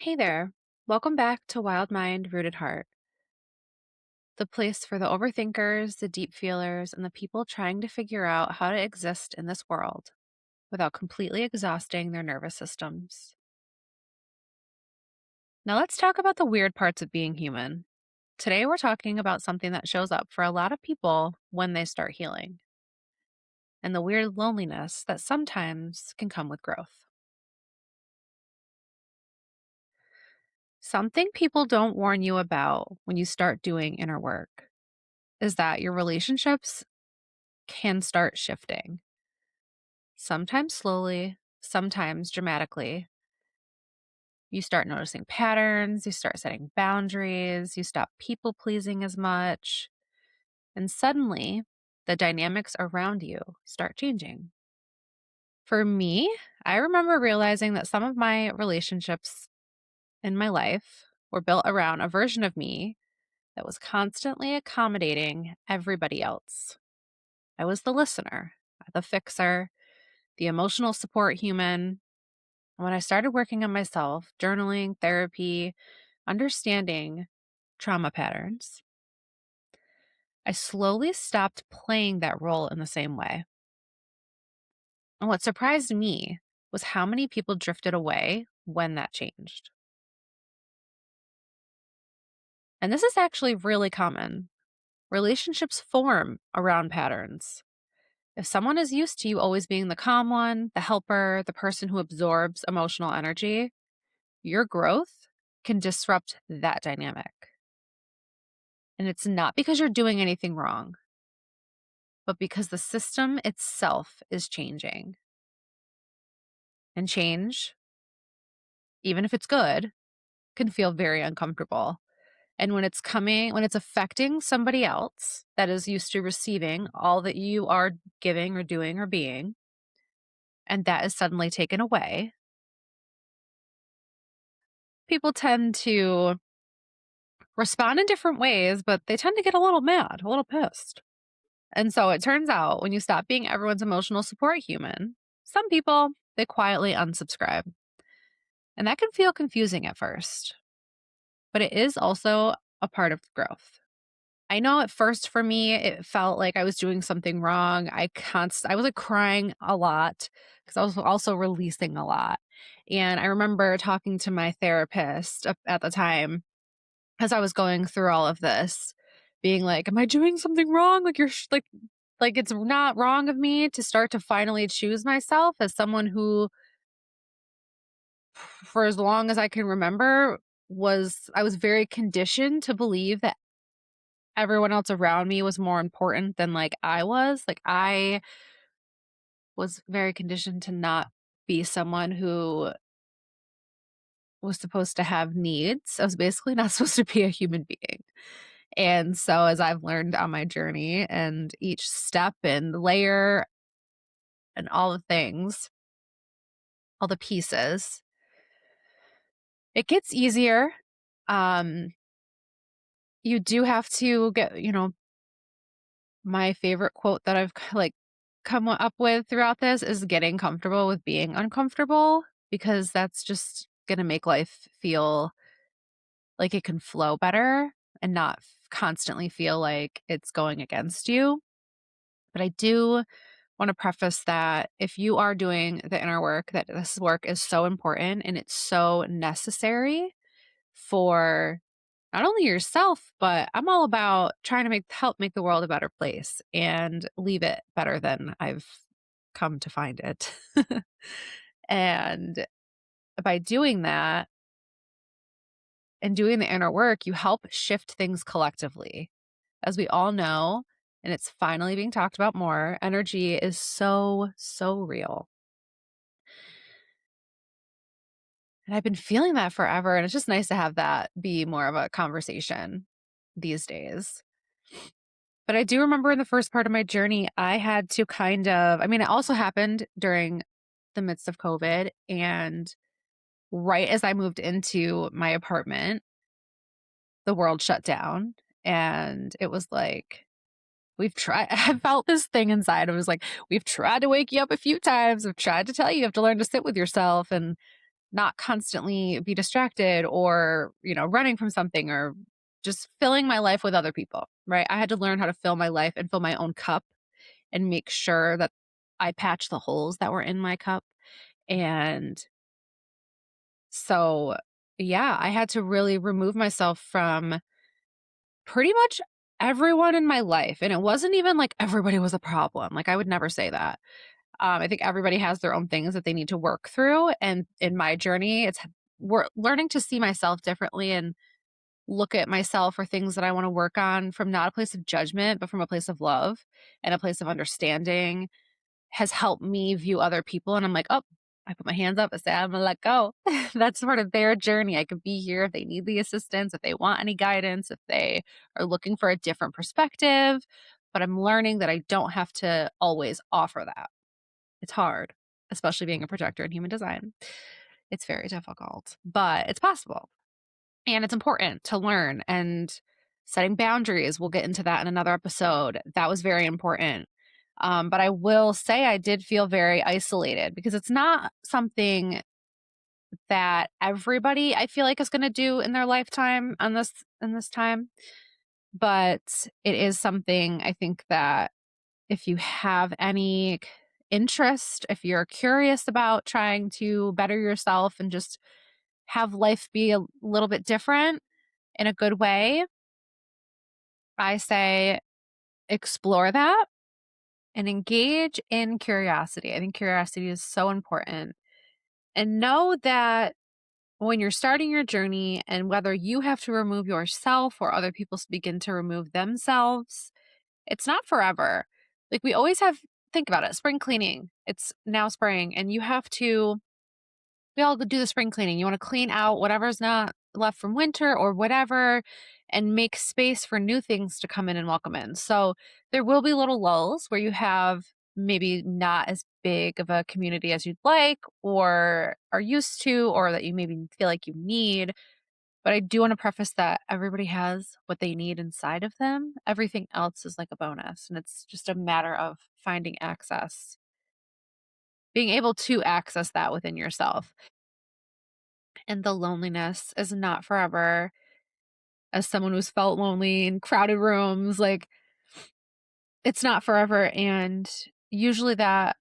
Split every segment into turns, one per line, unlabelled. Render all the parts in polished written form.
Hey there. Welcome back to Wild Mind Rooted Heart, the place for the overthinkers, the deep feelers, and the people trying to figure out how to exist in this world without completely exhausting their nervous systems. Now, let's talk about the weird parts of being human. Today, we're talking about something that shows up for a lot of people when they start healing, and the weird loneliness that sometimes can come with growth. Something people don't warn you about when you start doing inner work is that your relationships can start shifting, sometimes slowly, sometimes dramatically. You start noticing patterns, you start setting boundaries, you stop people pleasing as much, and suddenly the dynamics around you start changing. For me, I remember realizing that some of my relationships in my life were built around a version of me that was constantly accommodating everybody else. I was the listener, the fixer, the emotional support human. When I started working on myself, journaling, therapy, understanding trauma patterns, I slowly stopped playing that role in the same way. And what surprised me was how many people drifted away when that changed. And this is actually really common. Relationships form around patterns. If someone is used to you always being the calm one, the helper, the person who absorbs emotional energy, your growth can disrupt that dynamic. And it's not because you're doing anything wrong, but because the system itself is changing. And change, even if it's good, can feel very uncomfortable. And when it's affecting somebody else that is used to receiving all that you are giving or doing or being, and that is suddenly taken away, people tend to respond in different ways, but they tend to get a little mad, a little pissed. And so it turns out when you stop being everyone's emotional support human, some people, they quietly unsubscribe. And that can feel confusing at first, but it is also a part of growth. I know at first for me, it felt like I was doing something wrong. I was like crying a lot because I was also releasing a lot. And I remember talking to my therapist at the time as I was going through all of this, being like, "Am I doing something wrong? Like like it's not wrong of me to start to finally choose myself as someone who, for as long as I can remember, I was very conditioned to believe that everyone else around me was more important than like I was. Like I was very conditioned to not be someone who was supposed to have needs. I was basically not supposed to be a human being. And so as I've learned on my journey and each step and layer and all the things, all the pieces, it gets easier. Um, you do have to get, my favorite quote that I've come up with throughout this is getting comfortable with being uncomfortable because that's just going to make life feel like it can flow better and not constantly feel like it's going against you. But I do want to preface that if you are doing the inner work, that this work is so important and it's so necessary for not only yourself, but I'm all about trying to help make the world a better place and leave it better than I've come to find it. And by doing that and doing the inner work, you help shift things collectively. As we all know, and it's finally being talked about more, energy is so, so real. And I've been feeling that forever. And it's just nice to have that be more of a conversation these days. But I do remember in the first part of my journey, I had to it also happened during the midst of COVID. And right as I moved into my apartment, the world shut down. And it was like, I felt this thing inside. It was like, we've tried to wake you up a few times. We've tried to tell you have to learn to sit with yourself. And not constantly be distracted or, running from something or just filling my life with other people, right? I had to learn how to fill my life and fill my own cup and make sure that I patch the holes that were in my cup. And so, yeah, I had to really remove myself from pretty much everyone in my life. And it wasn't even like everybody was a problem. Like, I would never say that. I think everybody has their own things that they need to work through. And in my journey, we're learning to see myself differently and look at myself for things that I want to work on from not a place of judgment, but from a place of love and a place of understanding has helped me view other people. And I'm like, oh, I put my hands up and say, I'm going to let go. That's sort of their journey. I could be here if they need the assistance, if they want any guidance, if they are looking for a different perspective. But I'm learning that I don't have to always offer that. It's hard, especially being a projector in human design. It's very difficult, but it's possible. And it's important to learn and setting boundaries. We'll get into that in another episode. That was very important. But I will say I did feel very isolated because it's not something that everybody I feel like is going to do in their lifetime on this in this time. But it is something I think that if you have any interest, if you're curious about trying to better yourself and just have life be a little bit different in a good way, I say explore that and engage in curiosity. I think curiosity is so important. And know that when you're starting your journey and whether you have to remove yourself or other people begin to remove themselves, it's not forever. Like we always have, think about it, spring cleaning. It's now spring and we all do the spring cleaning. You want to clean out whatever's not left from winter or whatever and make space for new things to come in and welcome in. So there will be little lulls where you have maybe not as big of a community as you'd like or are used to, or that you maybe feel like you need. But I do want to preface that everybody has what they need inside of them. Everything else is like a bonus. And it's just a matter of finding access, being able to access that within yourself. And the loneliness is not forever. As someone who's felt lonely in crowded rooms, like it's not forever. And usually that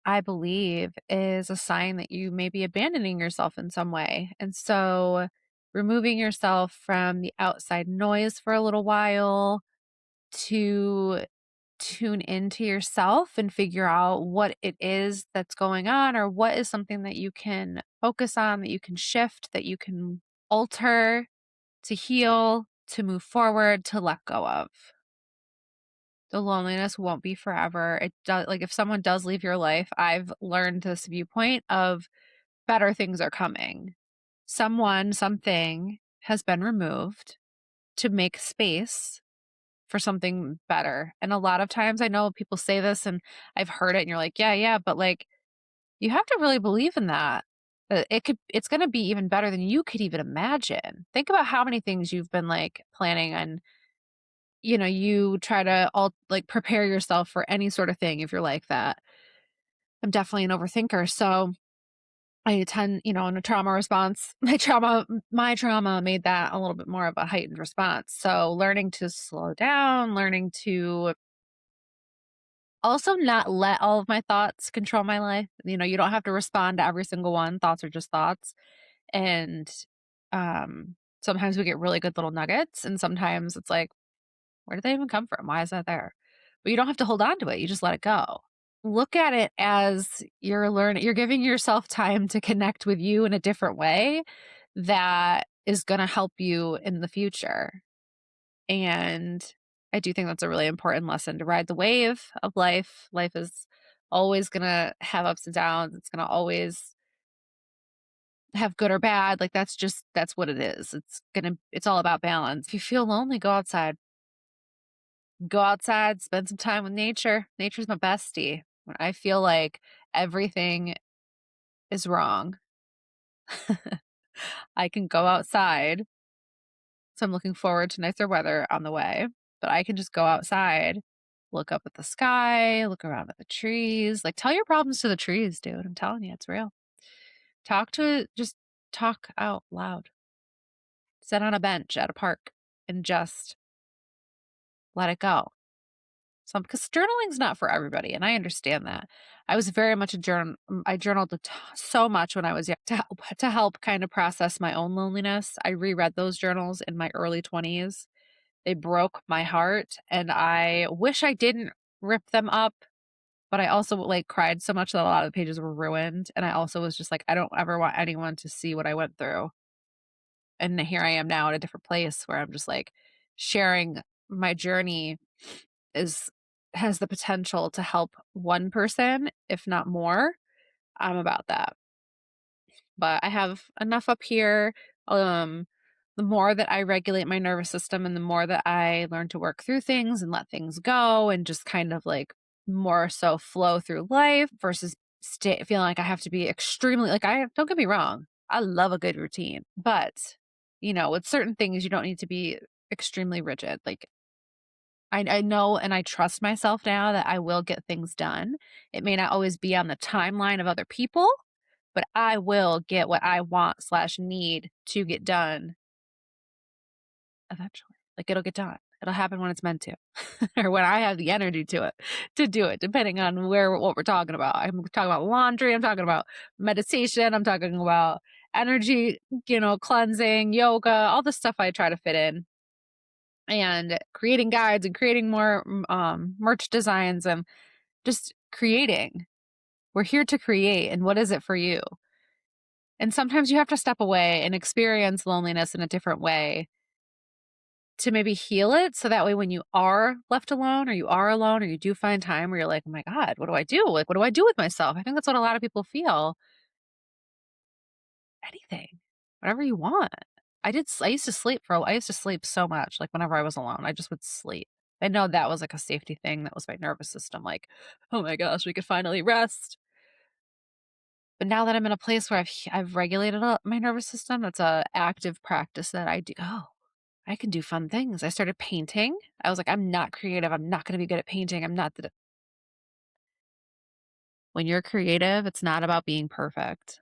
I believe is a sign that you may be abandoning yourself in some way. And so removing yourself from the outside noise for a little while to tune into yourself and figure out what it is that's going on or what is something that you can focus on, that you can shift, that you can alter to heal, to move forward, to let go of. The loneliness won't be forever. It does, like if someone does leave your life, I've learned this viewpoint of better things are coming. Someone, something has been removed to make space for something better. And a lot of times I know people say this and I've heard it and you're like, yeah, yeah, but like you have to really believe in that. That it's going to be even better than you could even imagine. Think about how many things you've been like planning on. You try to all like prepare yourself for any sort of thing if you're like that. I'm definitely an overthinker. So I tend, in a trauma response, my trauma made that a little bit more of a heightened response. So learning to slow down, learning to also not let all of my thoughts control my life. You don't have to respond to every single one. Thoughts are just thoughts. And sometimes we get really good little nuggets. And sometimes it's like, where did they even come from? Why is that there? But you don't have to hold on to it. You just let it go. Look at it as you're giving yourself time to connect with you in a different way that is going to help you in the future. And I do think that's a really important lesson to ride the wave of life. Life is always going to have ups and downs. It's going to always have good or bad. Like that's what it is. It's all about balance. If you feel lonely, go outside. Go outside, spend some time with nature. Nature's my bestie. When I feel like everything is wrong, I can go outside. So I'm looking forward to nicer weather on the way, but I can just go outside, look up at the sky, look around at the trees. Like tell your problems to the trees, dude. I'm telling you, it's real. just talk out loud. Sit on a bench at a park and just let it go. Because journaling's not for everybody, and I understand that. I was very much I journaled so much when I was young to help kind of process my own loneliness. I reread those journals in my early 20s. They broke my heart, and I wish I didn't rip them up, but I also, like, cried so much that a lot of the pages were ruined, and I also was just like, "I don't ever want anyone to see what I went through." And here I am now at a different place where I'm just, like, sharing my journey is has the potential to help one person, if not more. I'm about that. But I have enough up here. Um, the more that I regulate my nervous system and the more that I learn to work through things and let things go and just kind of like more so flow through life versus feeling like I have to be extremely like I don't get me wrong. I love a good routine, but with certain things you don't need to be extremely rigid. Like I know and I trust myself now that I will get things done. It may not always be on the timeline of other people, but I will get what I want slash need to get done eventually. Like it'll get done. It'll happen when it's meant to, or when I have the energy to do it, depending on what we're talking about. I'm talking about laundry. I'm talking about meditation. I'm talking about energy, cleansing, yoga, all the stuff I try to fit in, and creating guides and creating more merch designs and just creating. We're here to create. And what is it for you? And sometimes you have to step away and experience loneliness in a different way to maybe heal it. So that way, when you are left alone or you are alone or you do find time where you're like, oh my God, what do I do? Like, what do I do with myself? I think that's what a lot of people feel. Anything, whatever you want. I used to sleep I used to sleep so much. Like whenever I was alone, I just would sleep. I know that was like a safety thing. That was my nervous system. Like, oh my gosh, we could finally rest. But now that I'm in a place where I've regulated my nervous system, that's a active practice that I do. Oh, I can do fun things. I started painting. I was like, I'm not creative. I'm not going to be good at painting. I'm not the. When you're creative, it's not about being perfect.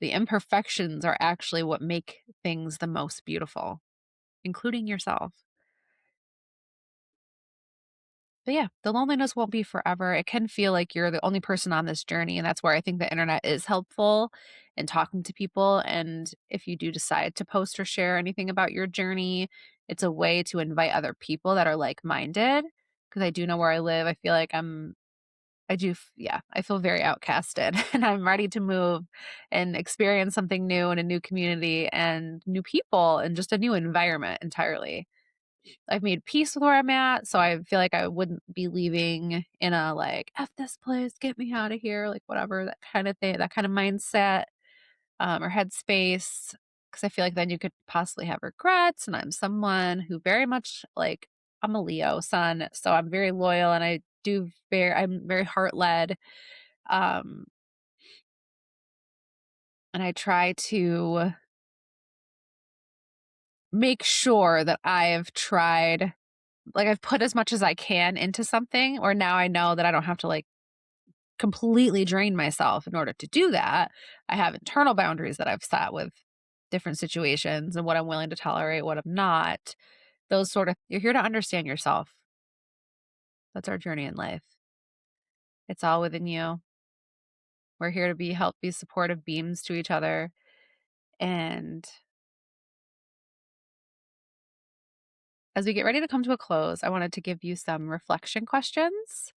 The imperfections are actually what make things the most beautiful, including yourself. But yeah, the loneliness won't be forever. It can feel like you're the only person on this journey. And that's where I think the internet is helpful in talking to people. And if you do decide to post or share anything about your journey, it's a way to invite other people that are like minded. Because I do know where I live. I feel like yeah, I feel very outcasted and I'm ready to move and experience something new in a new community and new people and just a new environment entirely. I've made peace with where I'm at, so I feel like I wouldn't be leaving in a like, "F this place, get me out of here," like whatever, that kind of thing, that kind of mindset, or headspace. Because I feel like then you could possibly have regrets. And I'm someone who very much like I'm a Leo sun, so I'm very loyal and I'm very heart led. Um, and I try to make sure that I've put as much as I can into something, or now I know that I don't have to like completely drain myself in order to do that. I have internal boundaries that I've set with different situations and what I'm willing to tolerate, what I'm not. You're here to understand yourself. That's our journey in life. It's all within you. We're here to be supportive beams to each other. And as we get ready to come to a close, I wanted to give you some reflection questions.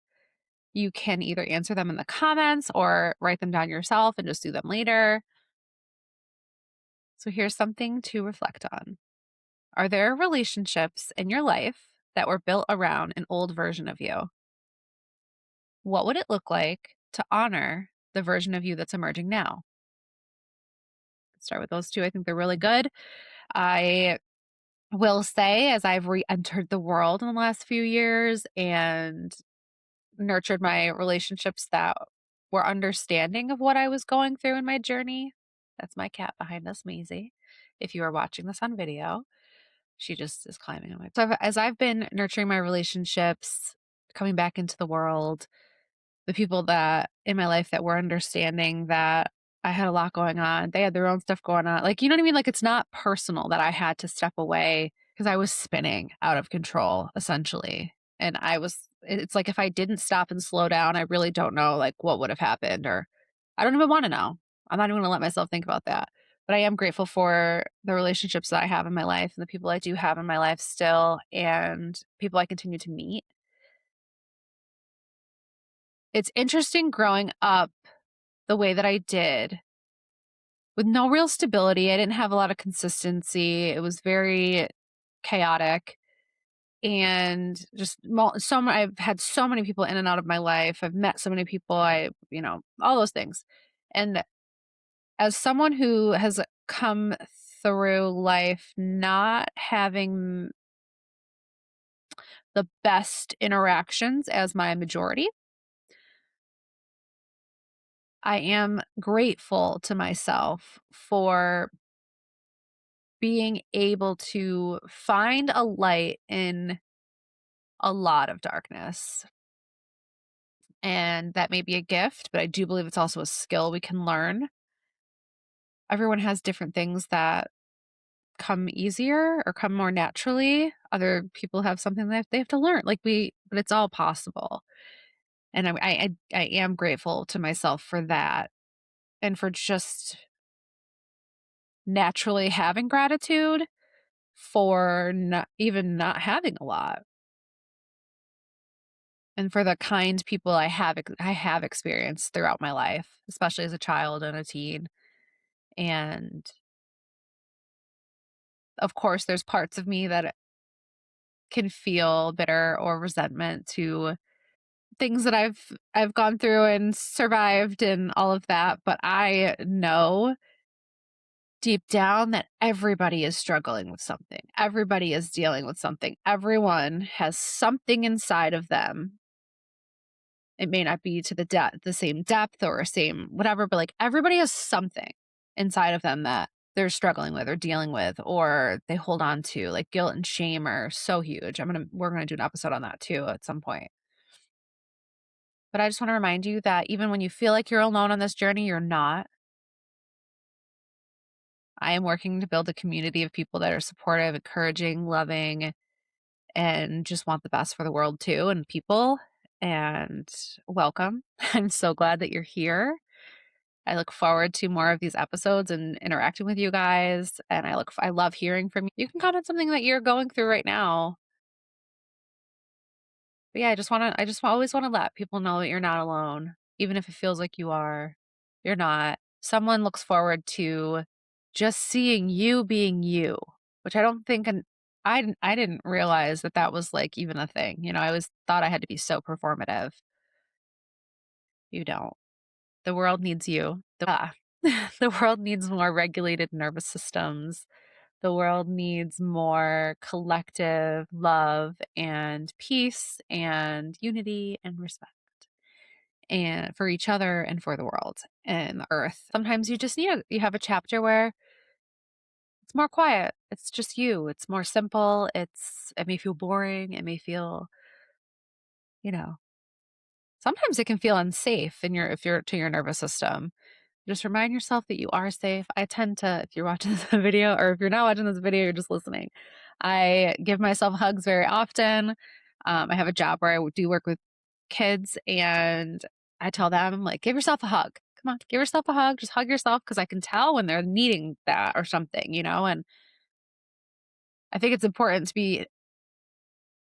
You can either answer them in the comments or write them down yourself and just do them later. So here's something to reflect on. Are there relationships in your life that were built around an old version of you? What would it look like to honor the version of you that's emerging now? Let's start with those two. I think they're really good. I will say, as I've re entered the world in the last few years and nurtured my relationships that were understanding of what I was going through in my journey. That's my cat behind us, Maisie. If you are watching this on video, she just is climbing on my. As I've been nurturing my relationships, coming back into the world, the people that in my life that were understanding that I had a lot going on. They had their own stuff going on. Like, you know what I mean? Like, it's not personal that I had to step away because I was spinning out of control, essentially. And it's like if I didn't stop and slow down, I really don't know like what would have happened, or I don't even want to know. I'm not even going to let myself think about that. But I am grateful for the relationships that I have in my life and the people I do have in my life still, and people I continue to meet. It's interesting growing up the way that I did with no real stability. I didn't have a lot of consistency. It was very chaotic, and just I've had so many people in and out of my life. I've met so many people. All those things. And as someone who has come through life not having the best interactions as my majority, I am grateful to myself for being able to find a light in a lot of darkness. And that may be a gift, but I do believe it's also a skill we can learn. Everyone has different things that come easier or come more naturally. Other people have something that they have to learn. But it's all possible. And I am grateful to myself for that, and for just naturally having gratitude for not having a lot, and for the kind people I have experienced throughout my life, especially as a child and a teen. And of course, there's parts of me that can feel bitter or resentment to things that I've gone through and survived and all of that, but I know deep down that everybody is struggling with something. Everybody is dealing with something. Everyone has something inside of them. It may not be to the same depth or same whatever, but like everybody has something inside of them that they're struggling with or dealing with, or they hold on to. Like guilt and shame are so huge. We're gonna do an episode on that too at some point. But I just want to remind you that even when you feel like you're alone on this journey, you're not. I am working to build a community of people that are supportive, encouraging, loving, and just want the best for the world too, and people. And welcome. I'm so glad that you're here. I look forward to more of these episodes and interacting with you guys. And I love hearing from you. You can comment something that you're going through right now. But yeah, I just always want to let people know that you're not alone, even if it feels like you are. You're not. Someone looks forward to just seeing you being you, which I don't think, and I didn't realize that that was like even a thing. I always thought I had to be so performative. You don't. The world needs you. The world needs more regulated nervous systems. The world needs more collective love and peace and unity and respect, and for each other and for the world and the earth. Sometimes you have a chapter where it's more quiet. It's just you. It's more simple. It may feel boring. It may feel, you know, sometimes it can feel unsafe if you're to your nervous system. Just remind yourself that you are safe. I tend to, if you're watching this video, or if you're not watching this video, you're just listening. I give myself hugs very often. I have a job where I do work with kids, and I tell them, like, give yourself a hug. Come on, give yourself a hug. Just hug yourself, because I can tell when they're needing that or something. And I think it's important to be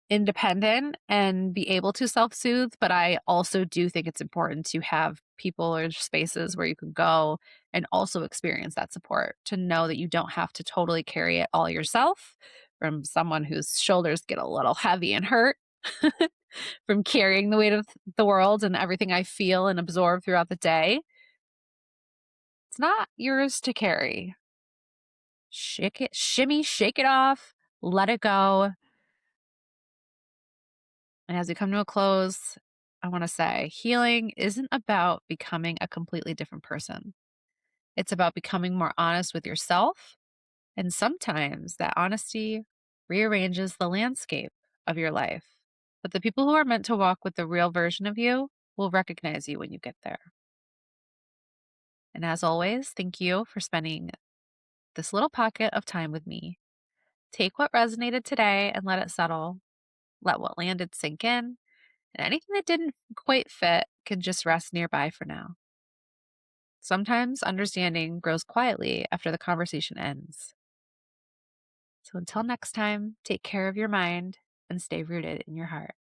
independent and be able to self-soothe, but I also do think it's important to have people or spaces where you can go and also experience that support, to know that you don't have to totally carry it all yourself. From someone whose shoulders get a little heavy and hurt from carrying the weight of the world and everything I feel and absorb throughout the day, it's not yours to carry. Shake it off, let it go. And as we come to a close, I want to say healing isn't about becoming a completely different person. It's about becoming more honest with yourself. And sometimes that honesty rearranges the landscape of your life. But the people who are meant to walk with the real version of you will recognize you when you get there. And as always, thank you for spending this little pocket of time with me. Take what resonated today and let it settle. Let what landed sink in, and anything that didn't quite fit can just rest nearby for now. Sometimes understanding grows quietly after the conversation ends. So until next time, take care of your mind and stay rooted in your heart.